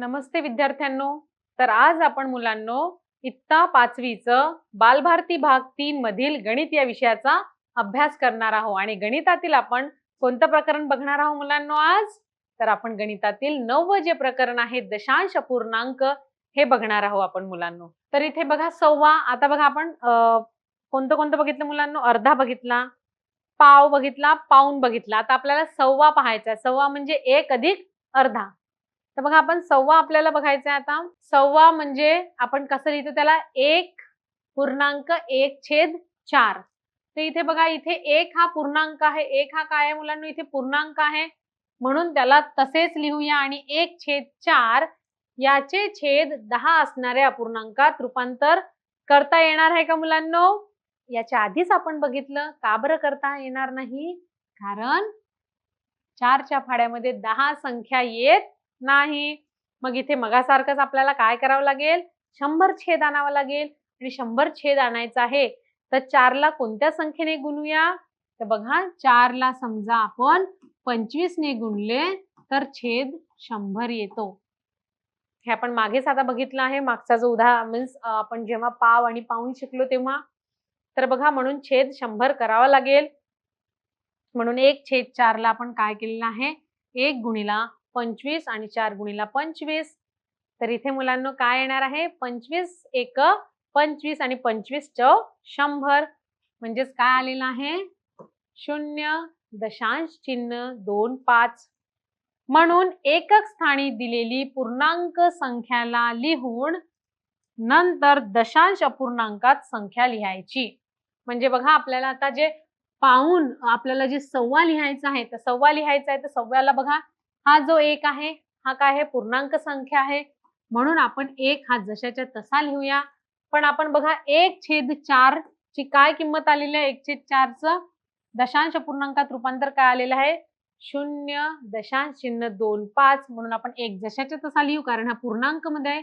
नमस्ते विद्यार्थ्यांनो. तर आज आपण मुलांनो इयत्ता 5वीचं बालभारती भाग 3 मधील गणित या विषयाचा अभ्यास करणार आहोत आणि गणितातील आपण कोणतं प्रकरण बघणार आहोत मुलांनो आज? तर आपण गणितातील 9वे जे प्रकरण आहे दशांश अपूर्णांक हे बघणार आहोत आपण मुलांनो. तर इथे बघा सव्वा, आता बघा आपण कोणतं कोणतं बघितलं मुलांनो? अर्धा बघितला, पाव बघितला, पाऊण बघितला. आता आपल्याला सव्वा पाहायचा. सव्वा म्हणजे 1 अधिक अर्धा. तर बघा आपण सव्वा आपल्याला बघायचं आहे. आता सव्वा म्हणजे आपण कसं लिहितो त्याला? 1.1/4. तर इथे बघा, इथे 1 हा पूर्णांक आहे. 1 हा काय आहे मुलांनो? इथे पूर्णांक आहे म्हणून त्याला तसेच लिहूया आणि 1/4 याचे छेद 10 असणाऱ्या अपूर्णांकात रूपांतर करता येणार आहे का मुलांनो? याच्या आधीच आपण बघितलं. का बरं करता येणार नाही? कारण 4च्या फाड्यामध्ये 10 संख्या येत नाही. मग इथे मगासारखंच आपल्याला काय करावं लागेल? 100 छेद आणावा लागेल आणि 100 छेद आणायचा आहे तर 4ला कोणत्या संख्येने गुणूया? तर बघा, 4ला समजा आपण 25 ने गुणले तर छेद 100 येतो. हे आपण मागेच आता बघितलं आहे. मागचा जो मीन्स आपण जेव्हा पाव आणि पाऊण शिकलो तेव्हा. तर बघा, म्हणून छेद 100 करावा लागेल. म्हणून 1/4ला आपण काय केलेलं आहे? 1 गुणिला 25 आणि 4 गुणिला 25. तर इथे मुलांनो काय येणार आहे? 25 एक 25 आणि 25 चौ 100. म्हणजेच काय आलेलं आहे? 0.25. म्हणून एकक स्थानी दिलेली पूर्णांक संख्याला लिहून नंतर दशांश अपूर्णांकात संख्या लिहायची. म्हणजे बघा, आपल्याला आता जे पाऊण आपल्याला जे सव्वा लिहायचं आहे तर सव्वा लिहायचं आहे. तर सव्व्याला बघा, हा जो 1 आहे हा काय आहे? पूर्णांक संख्या आहे म्हणून आपण 1 हा जशाच्या तसा लिहूया. पण आपण बघा 1/4 ची काय किंमत आलेली आहे? 1/4चं दशांश अपूर्णांकात रूपांतर काय आलेलं आहे? 0.25. म्हणून आपण 1 जशाच्या तसा लिहू कारण हा पूर्णांक मध्ये आहे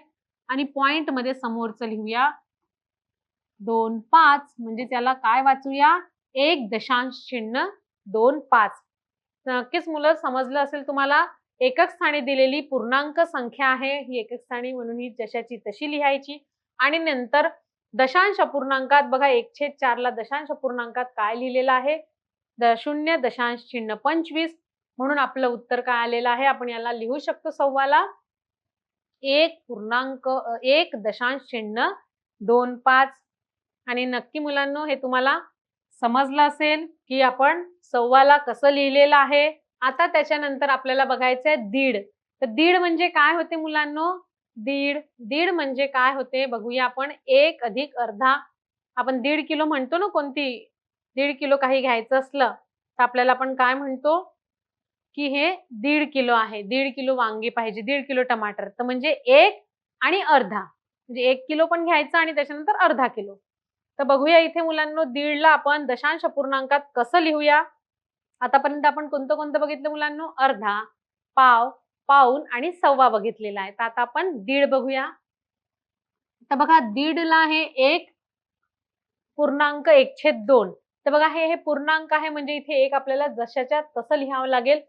आणि पॉइंट मध्ये समोरचं लिहूया 25. म्हणजे त्याला काय वाचूया? 1.25. नक्कीच मुलं समजलं असेल तुम्हाला. एकक स्थानी दिलेली पूर्णांक संख्या आहे ही एकक स्थानी, म्हणून ही जशाची तशी लिहायची. आणि नंतर दशांश अपूर्णांकात बघा 1/4ला दशांश अपूर्णांकात काय लिहिलेलं आहे? 0.25. म्हणून आपलं उत्तर काय आलेलं आहे? आपण याला लिहू शकतो सव्वाला 1.25. आणि नक्की मुलांनो हे तुम्हाला समजलं असेल की आपण सव्वाला कसं लिहिलेलं आहे. आता त्याच्यानंतर आपल्याला बघायचंय दीड. तर दीड म्हणजे काय होते मुलांनो? दीड म्हणजे काय होते बघूया आपण. 1 अधिक अर्धा. आपण 1.5 किलो म्हणतो ना, कोणती 1.5 किलो काही घ्यायचं असलं तर आपल्याला आपण काय म्हणतो की हे 1.5 किलो आहे. 1.5 किलो वांगी पाहिजे, 1.5 किलो टमाटर. तर म्हणजे 1 आणि अर्धा, म्हणजे 1 किलो पण घ्यायचं आणि त्याच्यानंतर अर्धा किलो. तर बघूया इथे मुलांनो, दीडला आपण दशांश अपूर्णांकात कसं लिहूया. आतापर्यंत आपण कोणतं कोणतं बघितलं मुलांनो? अर्धा, पाव, पाऊण आणि सव्वा बघितलेला आहे. तर आता आपण दीड बघूया. तर बघा, दीडला हे 1.1/2. तर बघा, हे पूर्णांक आहे म्हणजे इथे 1 आपल्याला जशाच्या तसं लिहावं लागेल.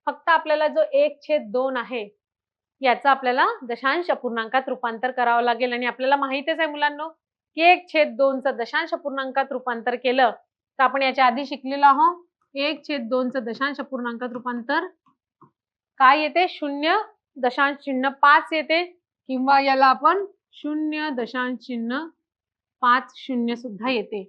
फक्त आपल्याला जो 1/2 आहे याचा आपल्याला दशांश अपूर्णांकात रूपांतर करावं लागेल. आणि आपल्याला माहितीच आहे मुलांनो की 1/2चं दशांश अपूर्णांकात रूपांतर केलं तर आपण याच्या आधी शिकलेलो आहोत. 1/2चं दशांश अपूर्णांकात रूपांतर काय येते? 0.5 येते किंवा याला आपण 0.50 सुद्धा येते.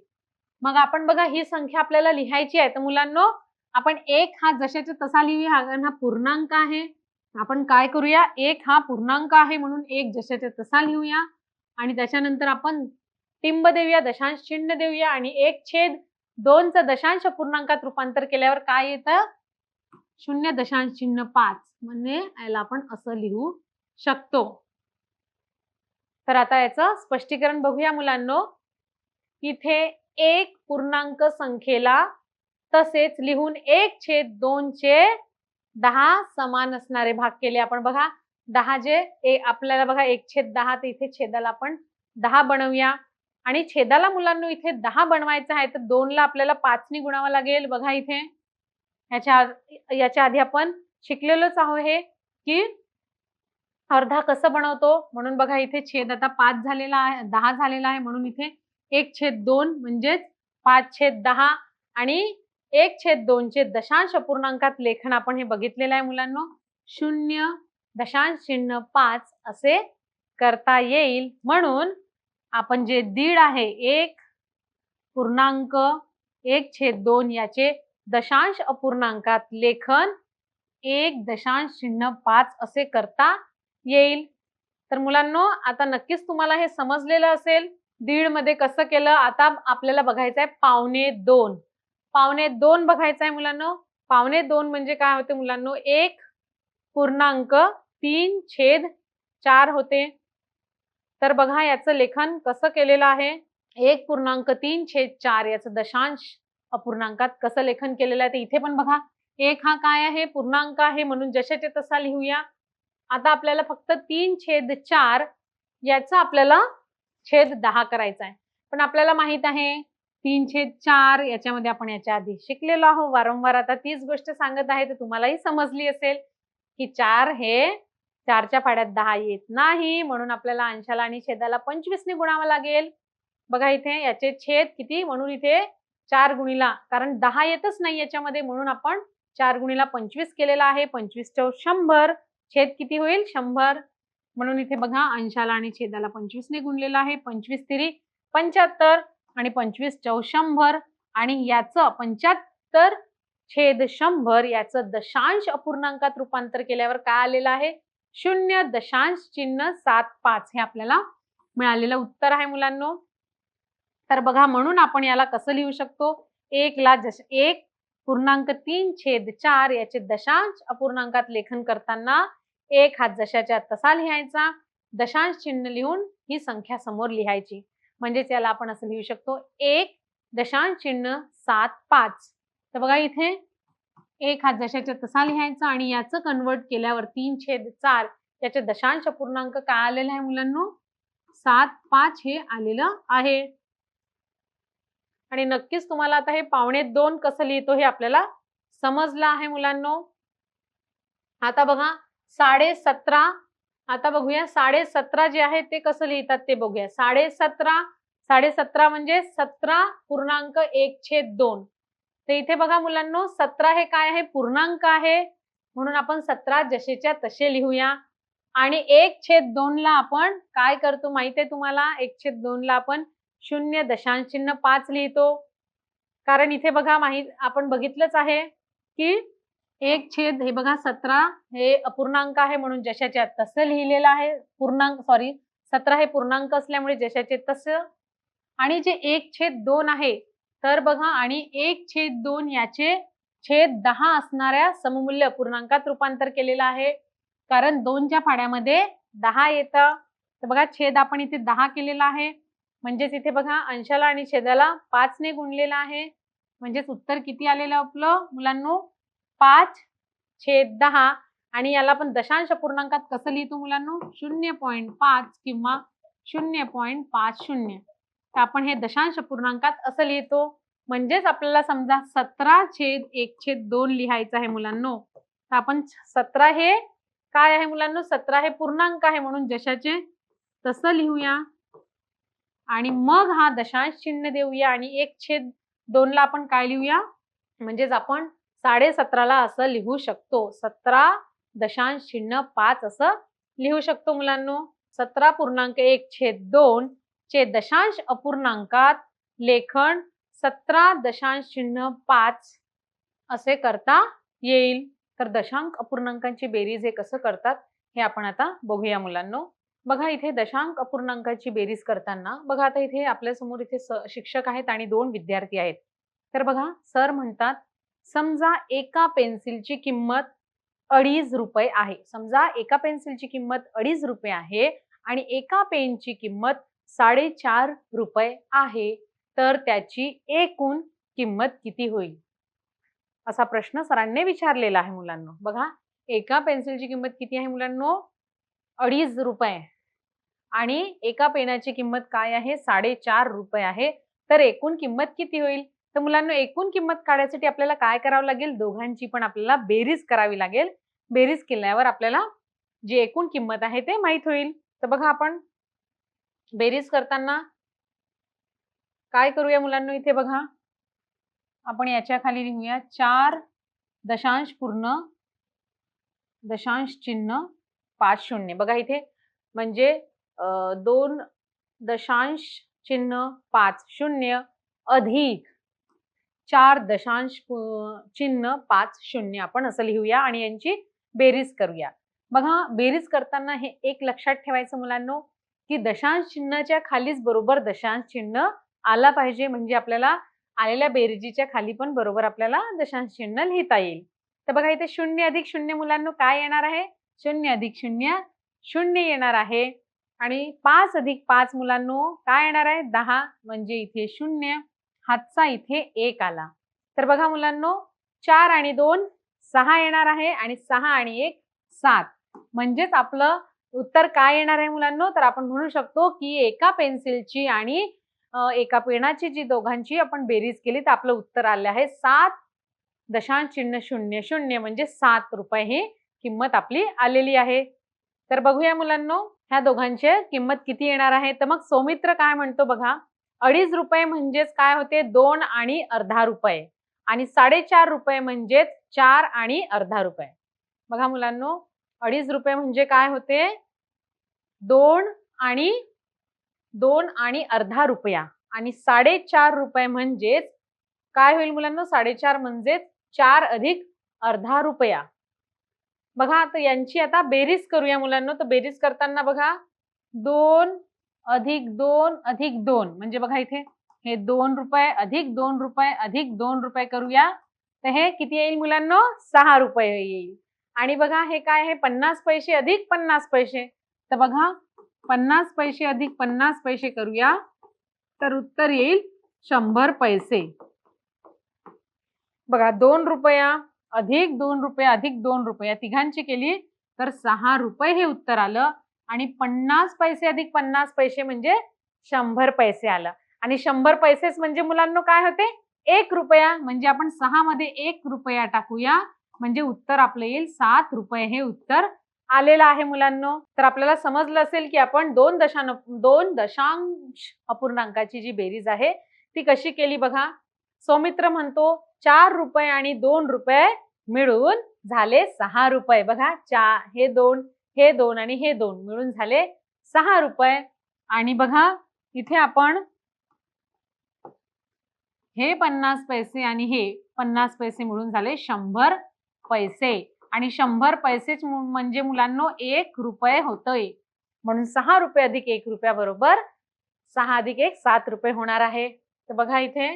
मग आपण बघा, ही संख्या आपल्याला लिहायची आहे. तर मुलांनो आपण 1 हा जशाच्या तसा लिहूया कारण हा पूर्णांक आहे. आपण काय करूया? 1 हा पूर्णांक आहे म्हणून 1 जशाच्या तसा लिहूया आणि त्याच्यानंतर आपण टिंब देऊया, दशांश चिन्ह देऊया आणि 1/2चं दशांश अपूर्णांकात रूपांतर केल्यावर काय येतं? 0.5. म्हणजे याला आपण असं लिहू शकतो. तर आता याचं स्पष्टीकरण बघूया मुलांनो. इथे 1 पूर्णांक संख्येला तसेच लिहून 1/2चे 10 समान असणारे भाग केले. आपण बघा 10 जे आपल्याला बघा 1/10 तर इथे छेदाला आपण 10 बनवूया आणि छेदाला मुलांनो इथे 10 बनवायचं आहे तर 2ला आपल्याला 5 ने गुणावं लागेल. बघा इथे याच्या आधी आपण शिकलेलोच आहोत हे की अर्धा कसं बनवतो म्हणून बघा इथे छेद आता 5 झालेला आहे, 10 झालेला आहे म्हणून इथे 1/2 म्हणजेच 5/10 आणि 1/2 चे दशांश अपूर्णांकात लेखन आपण हे बघितलेलं आहे मुलांनो. 0.05 असे करता येईल. म्हणून आपण जे दीड आहे 1.1/2 याचे दशांश अपूर्णांकात लेखन 1.05 असे करता येईल. तर मुलांनो आता नक्कीच तुम्हाला हे समजलेलं असेल दीड मध्ये कसं केलं. आता आपल्याला बघायचं आहे 1.25. 1.25 बघायचं आहे मुलांनो. 1.25 म्हणजे काय होते मुलांनो 1.3/4 होते. तर बघा याचं लेखन कसं केलेलं आहे. 1.3/4 याचं दशांश अपूर्णांकात कसं लेखन केलेलं आहे ते इथे पण बघा. 1 हा काय आहे पूर्णांक आहे म्हणून जशाचे तसा लिहूया. आता आपल्याला फक्त 3/4 याचा आपल्याला छेद 10 करायचा आहे. पण आपल्याला माहित आहे 3/4 याच्यामध्ये आपण याच्या आधी शिकलेलो आहोत. वारंवार आता तीच गोष्ट सांगत आहे तर तुम्हालाही समजली असेल की 4 हे 4च्या पाड्यात 10 येत नाही म्हणून आपल्याला अंशाला आणि छेदाला 25 ने गुणावं लागेल. बघा इथे याचे छेद किती म्हणून इथे 4 गुणिला कारण 10 येतच नाही याच्यामध्ये म्हणून आपण 4 गुणिला 25 केलेला आहे. 25 × 100 छेद किती होईल 100 म्हणून इथे बघा अंशाला आणि छेदाला 25 ने गुणलेला आहे. 25 तिरी 75 आणि 25 × 100 आणि याचं 75/100 याचं दशांश अपूर्णांकात रूपांतर केल्यावर काय आलेलं आहे 0.75 हे आपल्याला मिळालेलं उत्तर आहे मुलांनो. तर बघा म्हणून आपण याला कसं लिहू शकतो 1.3/4 याचे दशांश अपूर्णांकात लेखन करताना 1 हा जशाच्या तसा लिहायचा. दशांश चिन्ह लिहून ही संख्या समोर लिहायची. म्हणजेच याला आपण असं लिहू शकतो 1.75. तर बघा इथे 1 हा जशाच्या तसा लिहायचा आणि याचं कन्वर्ट केल्यावर 3/4 याचे दशांश अपूर्णांक काय आलेलं आहे मुलांनो 7.5 हे आलेलं आहे. आणि नक्कीच तुम्हाला आता हे 1.25 कसं लिहितो हे आपल्याला समजलं आहे मुलांनो. आता बघा 17.5. आता बघूया 17.5 जे आहे ते कसं लिहितात ते बघूया. 17.5 म्हणजे 17.1/2. तर इथे बघा मुलांनो 17 हे काय आहे पूर्णांक आहे म्हणून आपण 17 जसेच्या तसे लिहूया. आणि 1/2 ला आपण काय करतो माहिती आहे तुम्हाला 1/2 ला आपण 0.5 लिहितो. कारण इथे बघा आपण बघितलंच आहे की 1 हे बघा 17 हे अपूर्णांक आहे म्हणून जशाच्या तसं लिहिलेलं आहे. 17 हे पूर्णांक असल्यामुळे जशाचे तसं. आणि जे 1/2 आहे तर बघा आणि 1/2 याचे छेद 10 असणाऱ्या सममूल्य अपूर्णांकात रूपांतर केलेलं आहे. कारण 2च्या पाड्यामध्ये 10 येतं. तर बघा छेद आपण इथे 10 केलेला आहे. म्हणजेच इथे बघा अंशाला आणि छेदाला 5 ने गुणलेला आहे. म्हणजेच उत्तर किती आलेलं आपलं मुलांनो 5/10. आणि याला आपण दशांश अपूर्णांकात कसं लिहितो मुलांनो 0.5 किंवा 0.50. तर आपण हे दशांश अपूर्णांकात असं लिहितो. म्हणजेच आपल्याला समजा 17/1/2 लिहायचं आहे मुलांनो. तर आपण 17 हे काय आहे मुलांनो 17 हे पूर्णांक आहे म्हणून जशाचे तसं लिहूया. आणि मग हा दशांश चिन्ह देऊया आणि 1/2 ला आपण काय लिहूया म्हणजेच आपण 17.5 ला असं लिहू शकतो. 17.5 असं लिहू शकतो मुलांनो. 17.1/2 चे दशांश अपूर्णांकात लेखन 17.5 असे करता येईल. तर दशांक अपूर्णांकांची बेरीज हे कसं करतात हे आपण आता बघूया मुलांनो. बघा इथे दशांक अपूर्णांकाची बेरीज करताना बघा आता इथे आपल्या समोर इथे शिक्षक आहेत आणि 2 विद्यार्थी आहेत. तर बघा सर म्हणतात समजा एका पेन्सिलची किंमत 2.5 रुपये आहे. समजा एका पेन्सिलची किंमत 2.5 रुपये आहे आणि एका पेनची किंमत 4.5 रुपये आहे. तर त्याची एकूण किंमत किती होईल असा प्रश्न सरांनी विचारलेला आहे मुलांनो. बघा एका पेन्सिलची किंमत किती आहे मुलांनो 2.5 रुपये आणि एका पेनाची किंमत काय आहे 4.5 रुपये आहे. तर एकूण किंमत किती होईल. तर मुलांनो एकूण किंमत काढण्यासाठी आपल्याला काय करावं लागेल दोघांची पण आपल्याला बेरीज करावी लागेल. बेरीज केल्यावर आपल्याला जी एकूण किंमत आहे ते माहित होईल. तर बघा आपण बेरीज करताना काय करूया मुलांनो, इथे बघा आपण याच्या खाली लिहूया 4 दशांश पूर्ण दशांश चिन्ह 5 शून्य. बघा इथे म्हणजे 2 दशांश चिन्ह 5 शून्य अधिक 4 दशांश चिन्ह 5 शून्य आपण असं लिहूया आणि यांची बेरीज करूया. बघा बेरीज करताना हे एक लक्षात ठेवायचं मुलांनो, की दशांश चिन्हाच्या खालीच बरोबर दशांश चिन्ह आला पाहिजे, म्हणजे आपल्याला आलेल्या बेरजेच्या खाली पण बरोबर आपल्याला दशांश चिन्ह लिहिता येईल. तर बघा इथे 0 अधिक 0 मुलांनो काय येणार आहे? 0 अधिक 0 0 येणार आहे. आणि 5 अधिक 5 मुलांनो काय येणार आहे? 10 म्हणजे इथे 0, हातचा इथे 1 आला. तर बघा मुलांनो 4 आणि 2 6 येणार आहे आणि 6 आणि 1 7. म्हणजेच आपलं उत्तर काय येणार आहे मुलांनो? तर आपण म्हणू शकतो की एका पेन्सिलची आणि एका पेनाची जी दोघांची आपण बेरीज केली तर आपलं उत्तर आले आहे 7.00 म्हणजे 7 रुपये ही किंमत आपली आलेली आहे. तर बघूया मुलांनो ह्या दोघांची किंमत किती येणार आहे. तर मग सौमित्र काय म्हणतो बघा, 2.5 रुपये म्हणजेच काय होते 2 आणि अर्धा रुपये आणि 4.5 रुपये म्हणजेच 4 आणि अर्धा रुपये. बघा मुलांनो 2.5 रुपये म्हणजे काय होते 2 आणि अर्धा रुपया आणि 4.5 रुपये म्हणजेच काय होईल मुलांनो 4.5 म्हणजेच 4 अधिक अर्धा रुपया. बघा आता यांची आता बेरीज करूया मुलांनो. तर बेरीज करताना बघा 2 अधिक 2 अधिक 2 म्हणजे बघा इथे हे 2 रुपये अधिक 2 रुपये अधिक 2 रुपये करूया तर हे किती येईल मुलांनो 6 रुपये येईल. आणि बघा हे काय आहे 50 पैसे अधिक 50 पैसे. तर बघा 50 पैसे अधिक 50 पैसे करूया तर उत्तर येईल 100 पैसे. बघा 2 रुपया अधिक 2 रुपये अधिक 2 रुपये तिघांची केली तर 6 रुपये हे उत्तर आलं. आणि 50 पैसे अधिक 50 पैसे म्हणजे 100 पैसे आलं. आणि 100 पैसेच म्हणजे मुलांनो काय होते 1 रुपया. म्हणजे आपण 6 मध्ये 1 रुपया टाकूया म्हणजे उत्तर आपलं येईल 7 रुपये हे उत्तर आलेलं आहे मुलांनो. तर आपल्याला समजलं असेल की आपण 2 दशांश अपूर्णांकाची जी बेरीज आहे ती कशी केली. बघा सौमित्र म्हणतो 4 रुपये आणि 2 रुपये मिळून झाले 6 रुपये. बघा हे 2 आणि हे 2 मिळून झाले 6 रुपये. आणि बघा इथे आपण हे 50 पैसे आणि हे 50 पैसे मिळून झाले 100 पैसे. आणि 100 पैसेच म्हणजे मुलांनो 1 रुपये होतोय. म्हणून 6 रुपये अधिक 1 रुपया बरोबर 6 अधिक 1 7 रुपये होणार आहे. तर बघा इथे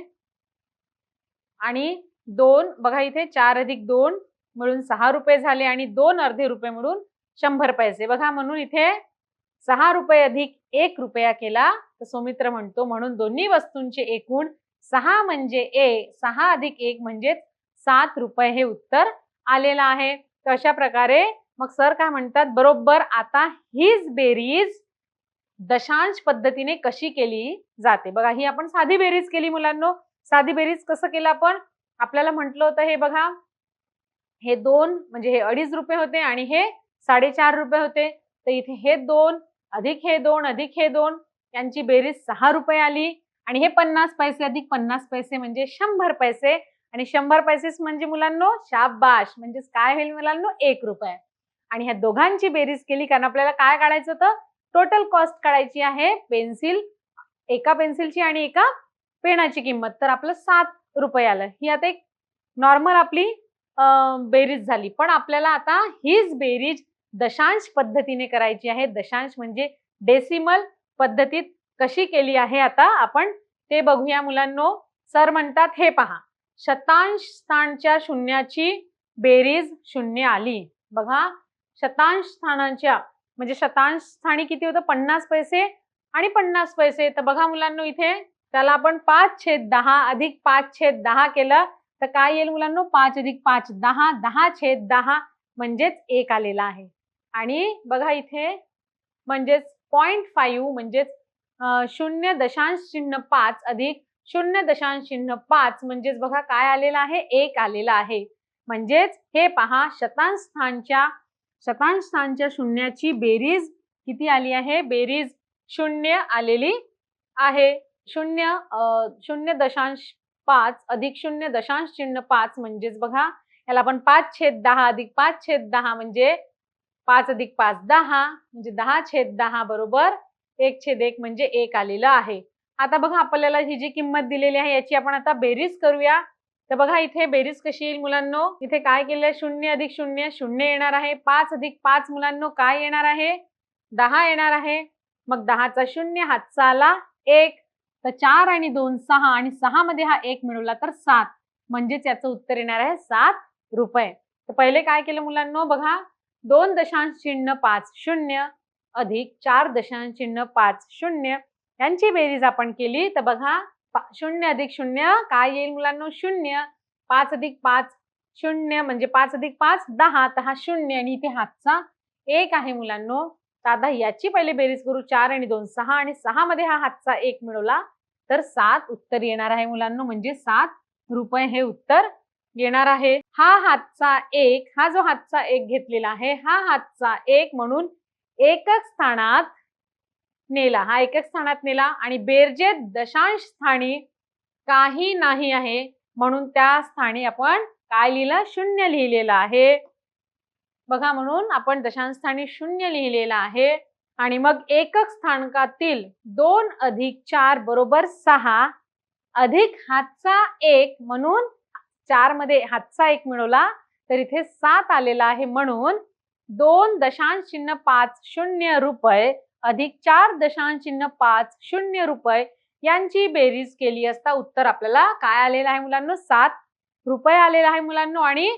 आणि 2 बघा इथे 4 अधिक 2 मिळून 6 रुपये झाले आणि 2 अर्धे रुपये मिळून 100 पैसे. बघा म्हणून इथे 6 रुपये अधिक 1 रुपया केला तर सौमित्र म्हणतो म्हणून दोन्ही वस्तूंचे एकूण 6 म्हणजे 6 अधिक 1 म्हणजे 7 रुपये हे उत्तर आलेलं आहे. तर अशा प्रकारे मग सर काय म्हणतात बरोबर आता हीच बेरीज दशांश पद्धतीने कशी केली जाते. बघा ही आपण साधी बेरीज केली मुलांनो. साधी बेरीज कसं केलं आपण आपल्याला म्हटलं होतं हे बघा हे 2 म्हणजे हे 2.5 रुपये होते आणि हे 4.5 रुपये होते. तर इथे हे 2 अधिक हे 2 अधिक हे 2 यांची बेरीज 6 रुपये आली. आणि हे 50 पैसे अधिक 50 पैसे म्हणजे 100 पैसे. आणि 100 पैसे म्हणजे मुलांनो शाबाश म्हणजे काय होईल मुलांनो 1 रुपये. आणि ह्या दोघांची बेरीज केली कारण आपल्याला काय काढायचं होतं टोटल कॉस्ट काढायची आहे पेन्सिल एका पेन्सिलची आणि एका पेनाची किंमत. तर आपलं 7 रुपये आलं. ही आता एक नॉर्मल आपली बेरीज झाली. पण आपल्याला आता हीच बेरीज दशांश पद्धतीने करायची आहे. दशांश म्हणजे डेसिमल पद्धतीत कशी केली आहे आता आपण ते बघूया मुलांनो. सर म्हणतात हे पहा शतांश स्थानच्या शून्याची बेरीज 0 आली. बघा शतांश स्थानांच्या म्हणजे शतांश स्थानी किती होतं 50 पैसे आणि 50 पैसे. तर बघा मुलांनो इथे त्याला आपण 5/10 अधिक 5/10 केलं तर काय येईल मुलांनो 5 अधिक 5 10 10/10 म्हणजेच 1 आलेला आहे. आणि बघा इथे म्हणजेच 0.5 म्हणजेच 0.5 अधिक 0.5 म्हणजेच बघा काय आलेला आहे 1 आलेला आहे. म्हणजेच हे पहा शतांश स्थानच्या शतांश स्थानच्या शून्याची बेरीज किती आली आहे? बेरीज 0 आलेली आहे. 0.5 अधिक 0.5 म्हणजेच बघा याला आपण 5/10 अधिक 5/10 म्हणजे 5 अधिक 5 10 म्हणजे 10/10 बरोबर 1/1 म्हणजे 1 आलेलं आहे. आता बघा आपल्याला ही जी किंमत दिलेली आहे याची आपण आता बेरीज करूया. तर बघा इथे बेरीज कशी येईल मुलांनो? इथे काय केलंय? 0 अधिक 0 0 येणार आहे. 5 अधिक 5 मुलांनो काय येणार आहे? 10 येणार आहे. मग 10चा 0 हातचा आला 1. तर 4 आणि 2 6 आणि 6 मध्ये हा 1 मिळवला तर 7 म्हणजेच याचं उत्तर येणार आहे 7 रुपये. तर पहिले काय केलं मुलांनो? बघा 2.50 अधिक 4.50 यांची बेरीज आपण केली तर बघा 0 अधिक 0 काय येईल मुलांनो? 0. 5 अधिक 5 0 म्हणजे 5 अधिक 5 10. तर हा 0 आणि इथे हातचा 1 आहे मुलांनो. तर आता याची पहिले बेरीज करू. 4 आणि 2 6 आणि 6 मध्ये हा हातचा 1 मिळवला तर 7 उत्तर येणार आहे मुलांनो. म्हणजे 7 रुपये हे उत्तर येणार आहे. हा हातचा 1 हा जो हातचा 1 घेतलेला आहे हा हातचा 1 म्हणून एकक स्थानात नेला. हा एकक स्थानात नेला आणि बेरजेत दशांश स्थानी काही नाही आहे म्हणून त्या स्थानी आपण काय लिहिलं? 0 लिहिलेलं आहे. बघा म्हणून आपण दशांश स्थानी 0 लिहिलेलं आहे. आणि मग एकक स्थानकातील 2 अधिक 4 बरोबर 6 अधिक हातचा 1 म्हणून 4 मध्ये हातचा 1 मिळवला तर इथे 7 आलेला आहे म्हणून 2.50 रुपये अधिक 4.50 रुपये यांची बेरीज केली असता उत्तर आपल्याला काय आलेलं आहे मुलांनो? 7 रुपये आलेला आहे मुलांनो. आणि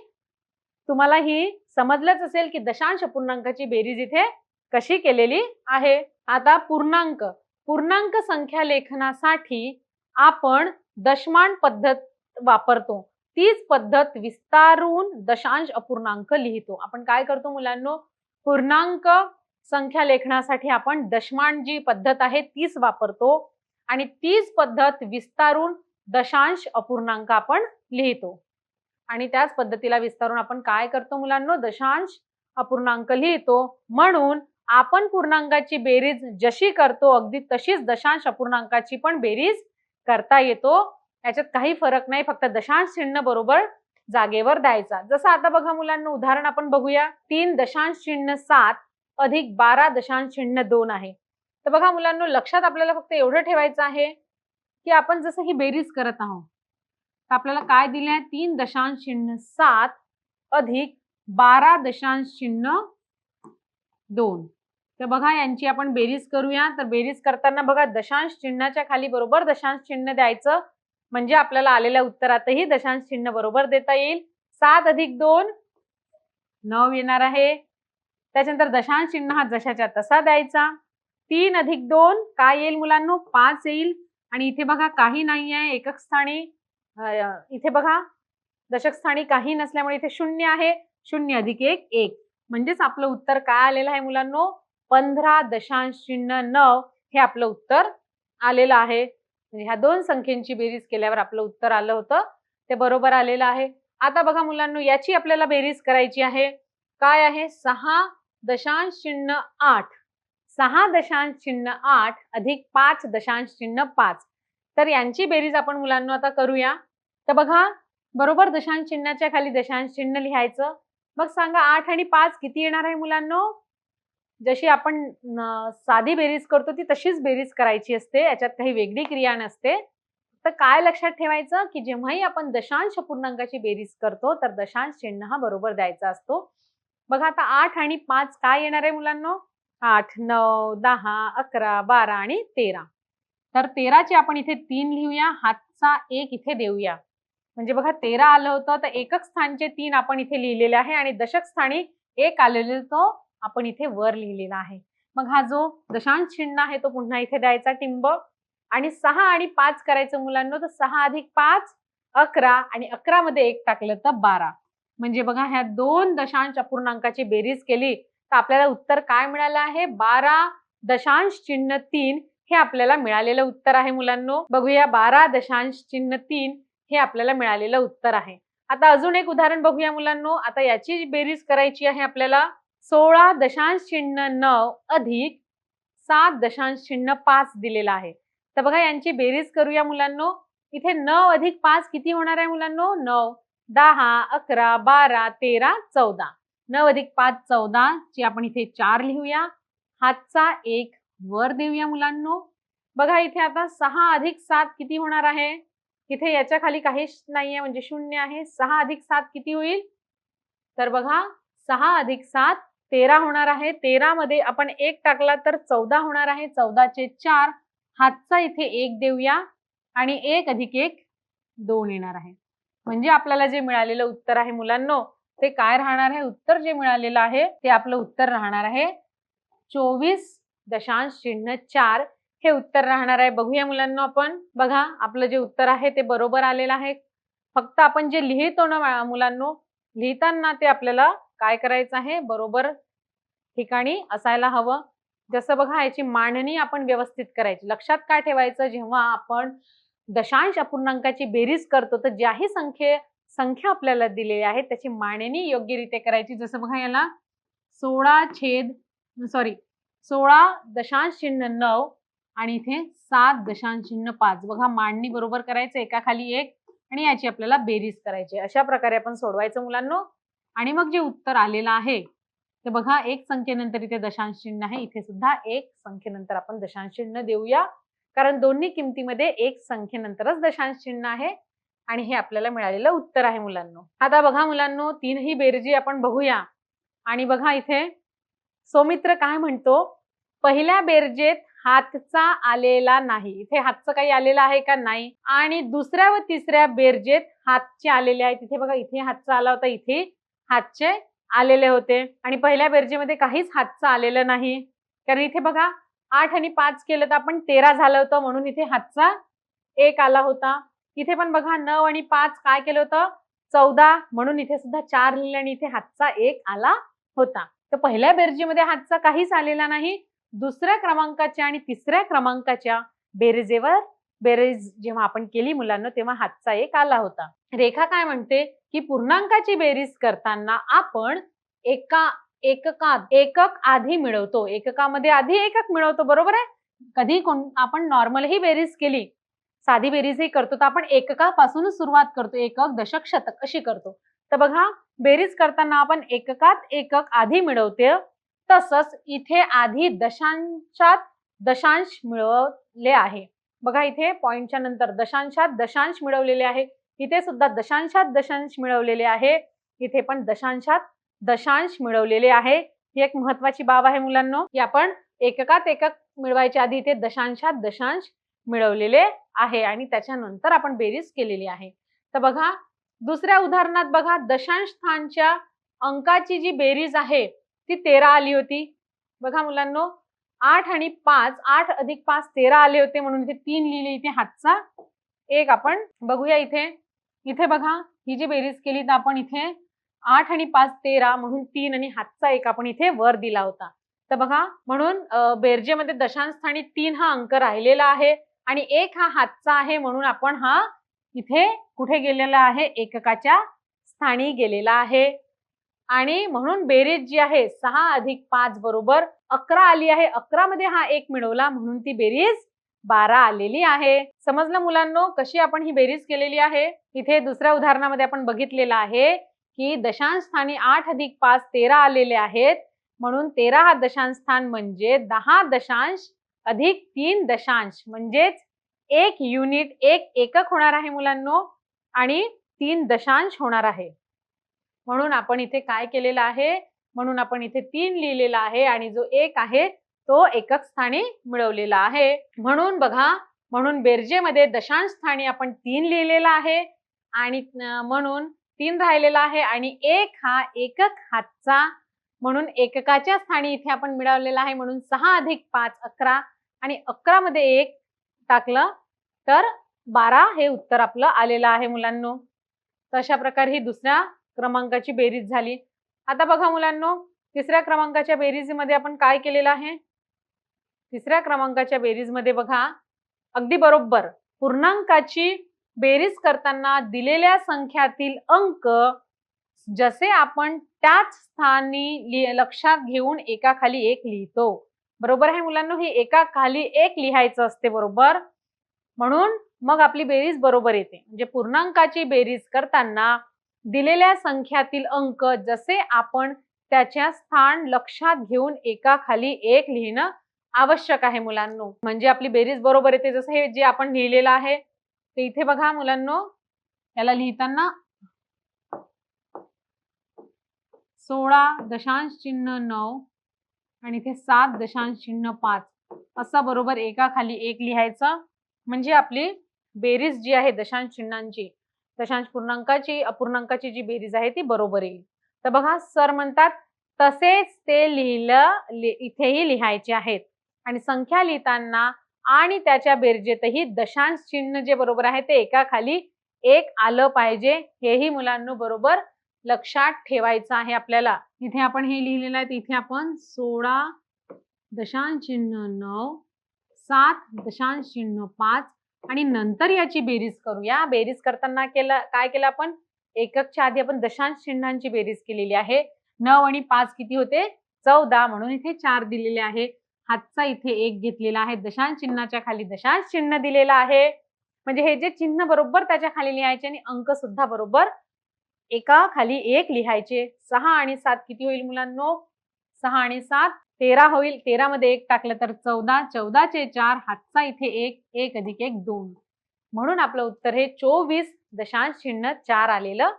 तुम्हाला ही समजलंच असेल की दशांश अपूर्णांकाची बेरीज इथे कशी केलेली आहे. आता पूर्णांक संख्या लेखनासाठी आपण दशमान पद्धत वापरतो. तीच पद्धत विस्तारून दशांश अपूर्णांक लिहितो. आपण काय करतो मुलांनो? पूर्णांक संख्या लेखनासाठी आपण दशमान जी पद्धत आहे तीच वापरतो आणि तीच पद्धत विस्तारून दशांश अपूर्णांक आपण लिहितो. आणि त्याच पद्धतीला विस्तारून आपण काय करतो मुलांनो? दशांश अपूर्णांक लिहितो. म्हणून आपण पूर्णांकाची बेरीज जशी करतो अगदी तशीच दशांश अपूर्णांकाची पण बेरीज करता येतो. याच्यात काही फरक नाही, फक्त दशांश चिन्ह बरोबर जागेवर द्यायचा. जसं आता बघा मुलांनो उदाहरण आपण बघूया. 3.7 अधिक 12.2 आहे. तर बघा मुलांनो लक्षात आपल्याला फक्त एवढं ठेवायचं आहे की आपण जसं ही बेरीज करत आहोत तर आपल्याला काय दिले आहे? 3.7 अधिक 12.2. तर बघा यांची आपण बेरीज करूया. तर बेरीज करताना बघा दशांश चिन्हाच्या खाली बरोबर दशांश चिन्ह द्यायचं म्हणजे आपल्याला आलेल्या उत्तरातही दशांश चिन्ह बरोबर देता येईल. 7 अधिक 2 9 येणार आहे. त्याच्यानंतर दशांश चिन्ह हा जशाच्या तसा द्यायचा. 3 अधिक 2 काय येईल मुलांनो? 5 येईल. आणि इथे बघा काही नाही आहे एकक स्थानी. इथे बघा दशक स्थानी काही नसल्यामुळे इथे 0 आहे. 0 अधिक 1 1 म्हणजेच आपलं उत्तर काय आलेलं आहे मुलांनो? 15.9 हे आपलं उत्तर आलेलं आहे. म्हणजे ह्या दोन संख्यांची बेरीज केल्यावर आपलं उत्तर आलं होतं ते बरोबर आलेलं आहे. आता बघा मुलांनो याची आपल्याला बेरीज करायची आहे. काय आहे? 6.8 6.8 अधिक 5.5. तर यांची बेरीज आपण मुलांना आता करूया. तर बघा बरोबर दशांश चिन्हाच्या खाली दशांश चिन्ह लिहायचं. मग सांगा 8 आणि 5 किती येणार आहे मुलांनो? जशी आपण साधी बेरीज करतो ती तशीच बेरीज करायची असते. याच्यात काही वेगळी क्रिया नसते. तर काय लक्षात ठेवायचं की जेव्हाही आपण दशांश पूर्णांकाची बेरीज करतो तर दशांश चिन्ह हा बरोबर द्यायचा असतो. बघा आता 8 आणि 5 काय येणार आहे मुलांनो? 8 9 10 11 12 आणि 13. तर 13चे आपण इथे 3 लिहूया. हातचा 1 इथे देऊया. म्हणजे बघा 13 आलं होतं तर एकक स्थानचे 3 आपण इथे लिहिलेले आहे आणि दशक स्थानी 1 आलेले तो आपण इथे वर लिहिलेला आहे. मग हा जो दशांश चिन्ह आहे तो पुन्हा इथे द्यायचा टिंब. आणि 6 आणि 5 करायचं मुलांनो तर 6 अधिक 5 11 आणि 11 मध्ये 1 टाकलं तर 12. म्हणजे बघा ह्या दोन दशांश अपूर्णांकाची बेरीज केली तर आपल्याला उत्तर काय मिळालं आहे? 12.3 हे आपल्याला मिळालेलं उत्तर आहे मुलांनो. बघूया 12.3 हे आपल्याला मिळालेलं उत्तर आहे. आता अजून एक उदाहरण बघूया मुलांनो. आता याची बेरीज करायची आहे आपल्याला. 16.9 अधिक 7.5 दिलेला आहे. तर बघा यांची बेरीज करूया मुलांनो. इथे 9 अधिक 5 किती होणार आहे मुलांनो? 9, 10, 11, 12, 13, 14. 9 अधिक 5 14 ची आपण इथे 4 लिहूया. हातचा 1 वर देऊया मुलांनो. बघा इथे आता 6 अधिक 7 किती होणार आहे? इथे याच्या खाली काहीच नाहीये म्हणजे 0 आहे. 6 अधिक 7 किती होईल? तर बघा 6 अधिक 7 13 होणार आहे. 13 मध्ये आपण 1 टाकला तर 14 होणार आहे. 14 चे 4, हातचा इथे 1 देऊया आणि 1 अधिक 1 2 येणार आहे. म्हणजे आपल्याला जे मिळालेलं उत्तर आहे मुलांनो ते काय राहणार आहे? उत्तर जे मिळालेलं आहे ते आपलं उत्तर राहणार आहे 24.4 हे उत्तर राहणार आहे. बघूया मुलांनो आपण. बघा आपलं जे उत्तर आहे ते बरोबर आलेलं आहे. फक्त आपण जे लिहितो ना मुलांनो, लिहिताना ते आपल्याला काय करायचं आहे? बरोबर ठिकाणी असायला हवं. जसं बघा याची मांडणी आपण व्यवस्थित करायची. लक्षात काय ठेवायचं? जेव्हा आपण दशांश अपूर्णांकाची बेरीज करतो तर ज्याही संख्या आपल्याला दिलेली आहे त्याची मांडणी योग्यरीत्या करायची. जसं बघा याला 16.9 आणि इथे 7.5. बघा मांडणी बरोबर करायचं, एकाखाली एक, आणि याची आपल्याला बेरीज करायची. अशा प्रकारे आपण सोडवायचं मुलांनो. आणि मग जे उत्तर आलेलं आहे ते बघा एक संख्येनंतर इथे दशांश चिन्ह आहे. इथे सुद्धा एक संख्येनंतर आपण दशांश चिन्ह देऊया, कारण दोन्ही किमतीमध्ये एक संख्येनंतरच दशांश चिन्ह आहे आणि हे आपल्याला मिळालेलं उत्तर आहे मुलांनो. आता बघा मुलांनो, तीनही बेरजी आपण बघूया. आणि बघा इथे सौमित्र काय म्हणतो? पहिल्या बेरजेत हातचा आलेला नाही. इथे हातचं काही आलेलं आहे का? नाही. आणि दुसऱ्या व तिसऱ्या बेरजेत हातचे आलेले आहेत. इथे बघा इथे हातचा आला होता, इथे हातचे आलेले होते. आणि पहिल्या बेरजेमध्ये काहीच हातचं आलेलं नाही, कारण इथे बघा 8 आणि 5 केलं तर आपण 13 झालं होतं, म्हणून इथे हातचा 1 आला होता. इथे पण बघा 9 आणि 5 काय केलं होतं? 14, म्हणून इथे सुद्धा 4 लिहिले आणि इथे हातचा 1 आला होता. तर पहिल्या बेरजेमध्ये हातचा काहीच आलेला नाही. दुसऱ्या क्रमांकाच्या आणि तिसऱ्या क्रमांकाच्या बेरीज जेव्हा आपण केली मुलांना तेव्हा हातचा 1 आला होता. रेखा काय म्हणते की पूर्णांकाची बेरीज करताना आपण एकक आधी मिळवतो. एककामध्ये आधी एकक मिळवतो, बरोबर आहे. कधी आपण नॉर्मलही बेरीज केली, साधी बेरीजही करतो, तर आपण एककापासूनच सुरुवात करतो. एकक, दशक, शतक अशी करतो. तर बघा बेरीज करताना आपण एककात एकक आधी मिळवते, तसंच इथे आधी दशांशात दशांश मिळवले आहे. बघा इथे पॉइंटच्या नंतर दशांशात दशांश मिळवलेले आहे. इथे सुद्धा दशांशात दशांश मिळवलेले आहे. इथे पण दशांशात दशांश मिळवलेले आहे. ही एक महत्वाची बाब आहे मुलांनो, की आपण एककात एकक मिळवायच्या आधी इथे दशांशात दशांश मिळवलेले आहे आणि त्याच्यानंतर आपण बेरीज केलेली आहे. तर बघा दुसऱ्या उदाहरणात बघा दशांश स्थानच्या अंकाची जी बेरीज आहे ती 13 आली होती. बघा मुलांनो 8 आणि 5, 8 अधिक 5 13 आले होते, म्हणून इथे 3 लिहिले. इथे हातचा 1 आपण बघूया. इथे बघा ही जी बेरीज केली तर आपण इथे 8 आणि 5 13 म्हणून 3 आणि हातचा 1 आपण इथे वर दिला होता. तर बघा म्हणून बेरजेमध्ये दशांश स्थानी 3 हा अंक राहिलेला आहे आणि 1 हा हातचा आहे, म्हणून आपण हा इथे कुठे गेलेला आहे? एककाच्या स्थानी गेलेला आहे. आणि म्हणून बेरीज जी आहे 6 अधिक 5 बरोबर 11 आली आहे. 11 मध्ये हा 1 मिळवला म्हणून ती बेरीज 12 आलेली आहे. समजलं मुलांनो कशी आपण ही बेरीज केलेली आहे? इथे दुसऱ्या उदाहरणामध्ये आपण बघितलेलं आहे की दशांश स्थानी 8 अधिक 5 13 आलेले आहेत, म्हणून 13 हा दशांश स्थान म्हणजे 10 दशांश अधिक 3 दशांश म्हणजेच 1 युनिट 1 एकक होणार आहे मुलांनो आणि 3 दशांश होणार आहे. म्हणून आपण इथे काय केलेलं आहे? म्हणून आपण इथे 3 लिहिलेला आहे आणि जो 1 आहे तो एकक स्थानी मिळवलेला आहे. म्हणून बघा म्हणून बेरजेमध्ये दशांश स्थानी आपण 3 लिहिलेला आहे आणि म्हणून 3 राहिलेला आहे आणि 1 हा एकक हातचा, म्हणून एककाच्या स्थानी इथे आपण मिळवलेला आहे. म्हणून 6 अधिक 5 11 आणि 11 मध्ये 1 टाकलं तर 12 हे उत्तर आपलं आलेलं आहे मुलांनो. तर अशा प्रकारे ही दुसऱ्या क्रमांकाची बेरीज झाली. आता बघा मुलांनो तिसऱ्या क्रमांकाच्या बेरीजमध्ये आपण काय केलेलं आहे? तिसऱ्या क्रमांकाच्या बेरीजमध्ये बघा अगदी बरोबर पूर्णांकाची बेरीज करताना दिलेल्या संख्यातील अंक जसे आपण त्याच स्थानी लक्षात घेऊन एकाखाली एक लिहितो. बरोबर आहे मुलांनो, हे एकाखाली एक लिहायचं असते बरोबर. म्हणून मग आपली बेरीज बरोबर येते. म्हणजे पूर्णांकाची बेरीज करताना दिलेल्या संख्यातील अंक जसे आपण त्याच्या स्थान लक्षात घेऊन एकाखाली एक लिहिणं आवश्यक आहे मुलांनो. म्हणजे आपली बेरीज बरोबर येते. जसं हे जे आपण लिहिलेलं आहे ते इथे बघा मुलांनो, याला लिहिताना 16.9 आणि इथे 7.5 असं बरोबर एकाखाली एक लिहायचं. म्हणजे आपली बेरीज जी आहे दशांश चिन्हांची, दशांश पूर्णांकाची अपूर्णांकाची जी बेरीज आहे ती बरोबर येईल. तर बघा सर म्हणतात तसेच ते इथेही लिहायचे आहेत आणि संख्या लिहिताना आणि त्याच्या बेरजेतही दशांश चिन्ह जे बरोबर आहे ते एकाखाली एक आलं पाहिजे. हेही मुलांनो बरोबर लक्षात ठेवायचं आहे आपल्याला. इथे आपण हे लिहिलेलं आहे, इथे आपण 16.9 7.5 आणि नंतर याची बेरीज करूया. बेरीज करताना काय केलं आपण, एककच्या आधी आपण दशांश चिन्हांची बेरीज केलेली आहे. 9 आणि 5 किती होते, 14, म्हणून इथे 4 दिलेले आहे. हातचा इथे 1 घेतलेला आहे. दशांश चिन्हाच्या खाली दशांश चिन्ह दिलेलं आहे. म्हणजे हे जे चिन्ह बरोबर त्याच्या खाली लिहायचे आणि अंक सुद्धा बरोबर एका खाली एक लिहायचे. 6 आणि 7 किती होईल मुलांनो, 6 आणि 7 13 होईल. 13 मध्ये 1 टाकलं तर 14, 14 चे 4, हातचा इथे 1, 1 अधिक 1 2. म्हणून आपलं उत्तर हे 24.4 आलेलं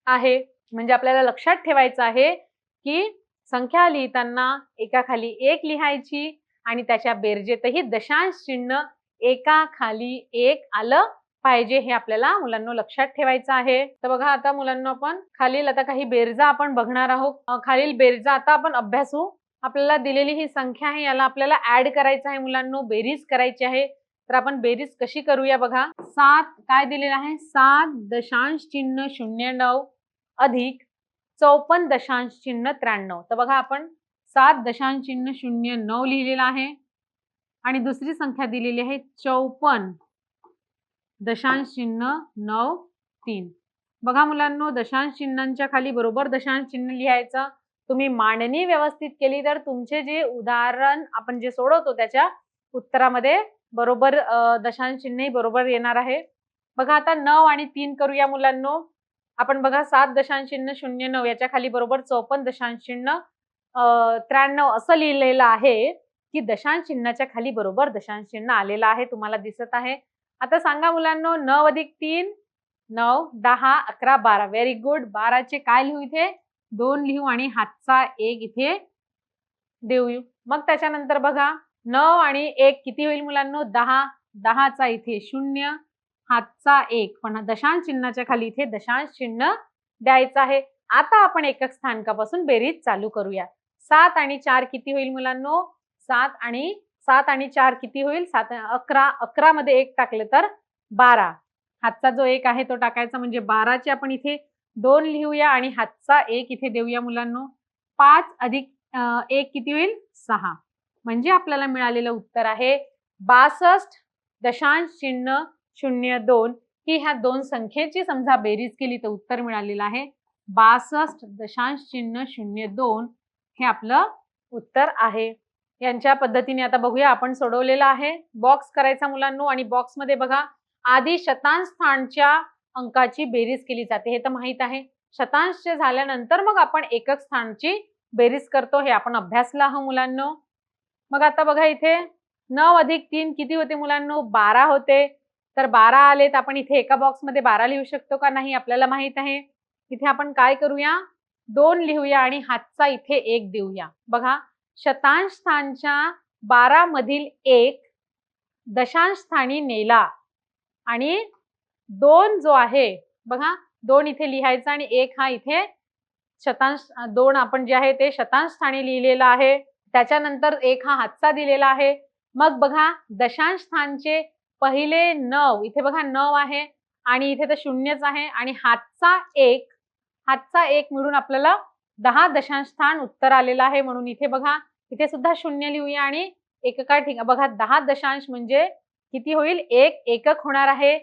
आहे. म्हणजे आपल्याला लक्षात ठेवायचं आहे की संख्या लिहिताना एकाखाली एक लिहायची आणि त्याच्या बेरजेतही दशांश चिन्ह एकाखाली एक आलं पाहिजे. हे आपल्याला मुलांनो लक्षात ठेवायचं आहे. तर बघा आता मुलांनो आपण खालील आता काही बेरजा आपण बघणार आहोत. खालील बेरजा आता आपण अभ्यासू. आपल्याला दिलेली ही संख्या आहे, याला आपल्याला ऍड करायचं आहे मुलांनो, बेरीज करायची आहे. तर आपण बेरीज कशी करूया बघा. 7 काय दिलेलं आहे, 7.09 अधिक 54.93. तर बघा आपण 7.09 लिहिलेला आहे आणि दुसरी संख्या दिलेली आहे 54.93. बघा मुलांनो, दशांश चिन्हांच्या खाली बरोबर दशांश चिन्ह लिहायचं. तुम्ही मांडणी व्यवस्थित केली तर तुमचे जे उदाहरण आपण जे सोडवतो त्याच्या उत्तरामध्ये बरोबर दशांश चिन्ह बरोबर येणार आहे. बघा आता 9 आणि 3 करूया मुलांनो. आपण बघा 7.09 याच्या खाली बरोबर 54.93 असं लिहिलेलं आहे की दशांश चिन्हाच्या खाली बरोबर दशांश चिन्ह आलेलं आहे, तुम्हाला दिसत आहे. आता सांगा मुलांनो, 9 अधिक 3 9, 10, 11, 12. Very good. 12 चे काय लिहू, इथे 2 लिहू आणि हातचा 1 इथे देऊ. मग त्याच्यानंतर बघा 9 आणि 1 किती होईल मुलांनो, 10. 10 चा इथे 0, हातचा 1, पण दशांश चिन्हाच्या खाली इथे दशांश चिन्ह द्यायचं आहे. आता आपण एकक स्थानकापासून बेरीज चालू करूया. 7 आणि 4 किती होईल मुलांनो, 7 आणि 4 किती होईल, 7 11. 11 मध्ये 1 टाकले तर 12. हातचा जो 1 आहे तो टाकायचा, म्हणजे 12 चे आपण इथे 2 लिहूया आणि हातचा 1 इथे देऊया मुलांनो. 5 अधिक 1 किती होईल, 6. म्हणजे आपल्याला मिळालेलं उत्तर आहे 62.02. ही ह्या दोन संख्येची समजा बेरीज केली तर उत्तर मिळालेलं आहे 62.02. हे आपलं उत्तर आहे. यांच्या पद्धतीने आता बघूया आपण सोडवलेलं आहे. बॉक्स करायचा मुलांनो आणि बॉक्स मध्ये बघा आधी शतांश स्थानच्या अंकाची बेरीज केली जाते, हे तर माहित आहे. शतांश झाल्यानंतर मग आपण एकक स्थानची बेरीज करतो, हे आपण अभ्यासलं आहोत मुलांनो. मग आता बघा इथे 9 अधिक 3 किती होते मुलांनो, 12 होते. तर 12 आलेत. आपण इथे एका बॉक्स मध्ये 12 लिहू शकतो का, नाही, आपल्याला माहित आहे. इथे आपण काय करूया, 2 लिहूया आणि हातचा इथे 1 देऊया. बघा शतांश स्थानच्या 12 मधील 1 दशांश स्थानी नेला आणि 2 जो आहे बघा 2 इथे लिहायचा आणि 1 हा इथे शतांश 2 आपण जे आहे ते शतांश स्थानी लिहिलेला आहे. त्याच्यानंतर 1 हा हातचा दिलेला आहे. मग बघा दशांश स्थानचे पहिले 9 इथे बघा 9 आहे आणि इथे तर शून्यच आहे आणि हातचा 1 मिळून आपल्याला 10 दशांश स्थान उत्तर आलेलं आहे. म्हणून इथे बघा इथे सुद्धा 0 लिहूया आणि एकका ठिकाणी बघा 10 दशांश म्हणजे किती होईल, 1 एकक होणार आहे.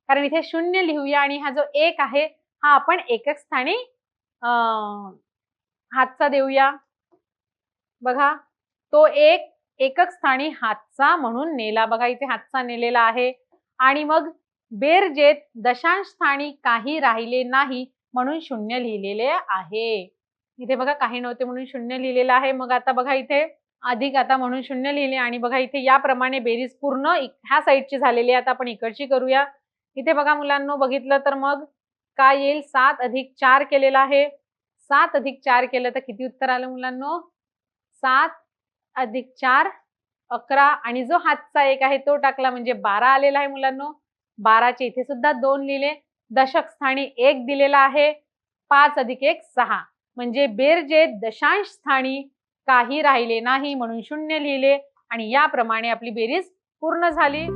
कारण इथे 0 लिहूया आणि हा जो 1 आहे हा आपण एकक स्थानी हातचा देऊया. बघा तो एकक स्थानी हातचा म्हणून नेला. बघा इथे हातचा नेलेला आहे. आणि मग बेरजेत दशांश स्थानी काही राहिले नाही म्हणून शून्य लिहिलेले आहे. इथे बघा काही नव्हते म्हणून शून्य लिहिलेलं आहे. मग आता बघा इथे अधिक आता म्हणून शून्य लिहिले आणि बघा इथे याप्रमाणे बेरीज पूर्ण ह्या साईडची झालेली आहे. आता आपण इकडची करूया. इथे बघा मुलांनो बघितलं तर मग काय येईल, 7 अधिक 4 केलेला आहे. 7 अधिक 4 केलं तर किती उत्तर आलं मुलांनो, 7 अधिक 4 11 आणि जो हातचा एक आहे तो टाकला म्हणजे 12 आलेला आहे मुलांनो. 12चे इथे सुद्धा 2 लिहिले. दशक स्थानी 1 दिलेला आहे. 5 अधिक 1 6 म्हणजे बेरजेत दशांश स्थानी काही राहिले नाही म्हणून शून्य लिहिले आणि याप्रमाणे आपली बेरीज पूर्ण झाली.